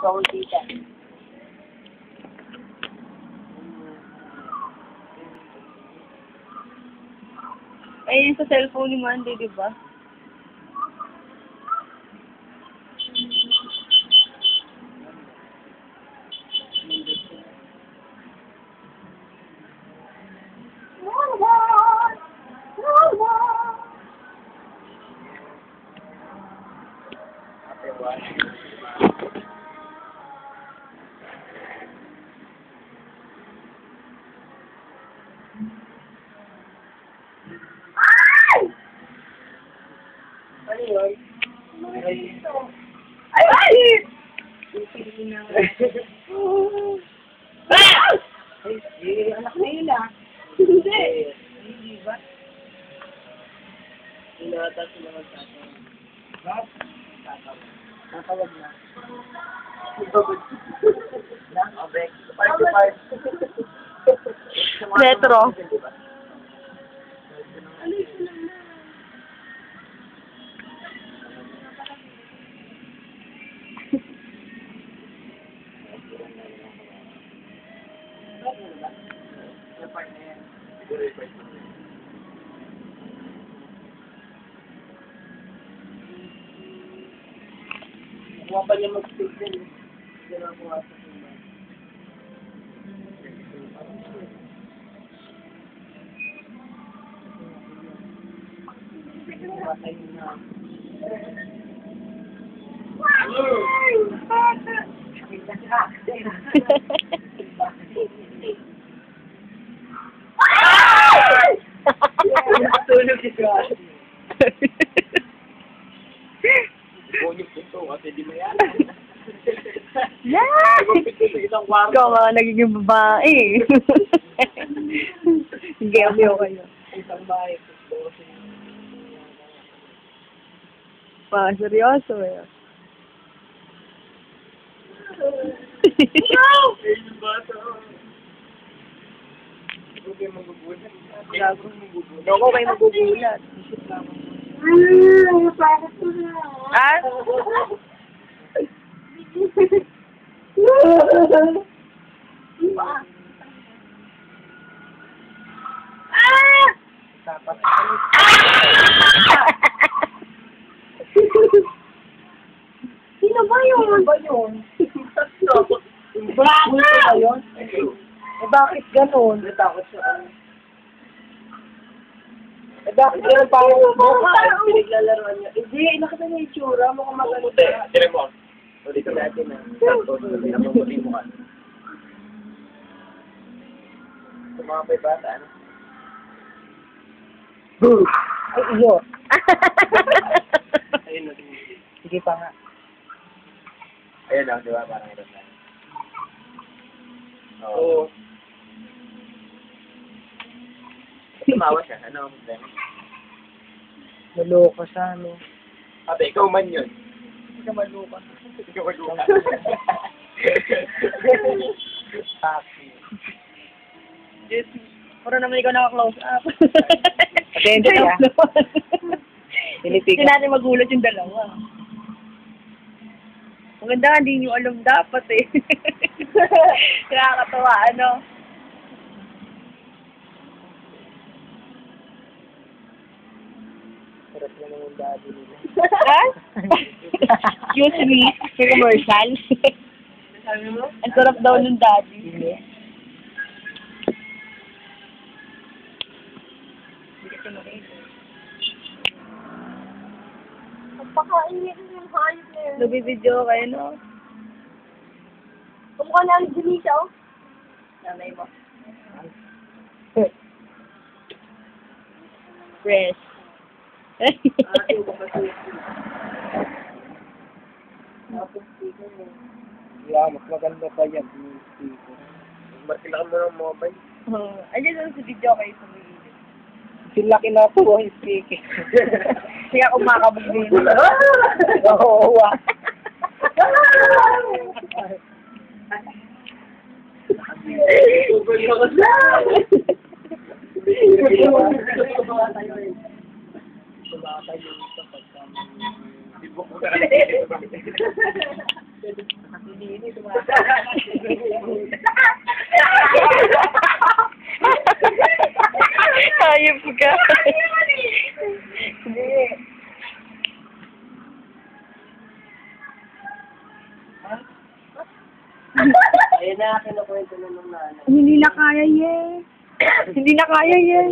Bawal kita. Ay, yung sa cellphone ni Mandy, di ba? Ano yun? Ay, ay! Ay, anak na yun ah. Hindi. Hindi ba? Inata sila magtatawag. Bakit? Tatawag na. Na? Okay. Part to part. Retro. Kuha pa niya mag-speak din. Hindi na kuha sa sila. Patay na. Tulog si Josh. Bonyok ito kasi di mo yan. Yeah! Ikaw nga nagiging babae. Gaya-gaya kayo. Isang bahay. Seryoso eh. Ayun ba ito? Huwag kayo magugulat. Gago. Ako kayo magugulat. Ah? Dapat. Sino ba yun? Ano ba yun? Baka! Ba yun? Eh bakit ganun? Natakot siya. Eh bakit ganun parang pinaglalaroan niya? Hindi, nakita niya yung itsura. Mukhang magaling siya. Tira mo. Dito natin na. Mamuti mo ka. Sumapay bata, ano? Ay, iyo. Ayun na. Sige pa nga. Ayan lang, di ba? Parang ito na. Oo. Tumawa siya. Ano ang problema? Naloko siya, no? Ate, ikaw man yun. Hindi ka maluka. Ikaw man yun. Papi. Yes. Puro naman ikaw naka-close up. Attention, ah. Hindi natin magulat yung dalawa. Maganda nga, hindi nyo alam dapat eh. Nakakatawa, ano? Sarap na naman daddy nila. Ha? Excuse me, may commercial. Sabi mo? Ang sarap daw ng daddy. Hindi. Pakainin yung hayop na yun. Nabibidyo kayo, no? Kumukha na ang Denise, oh. Nanay mo. Fresh. Yeah, mas maganda pa yan. Markilakan mo ng mobile. Andiyan lang sa video kayo sa mga. Silaki na po ang speaker. Kaya kumakabog din. Oo, ah. Ibok mo na lang. Hayop ka. Ayun na, kinukwento na nung nanay. Hindi na kaya yan. Hindi na kaya yan.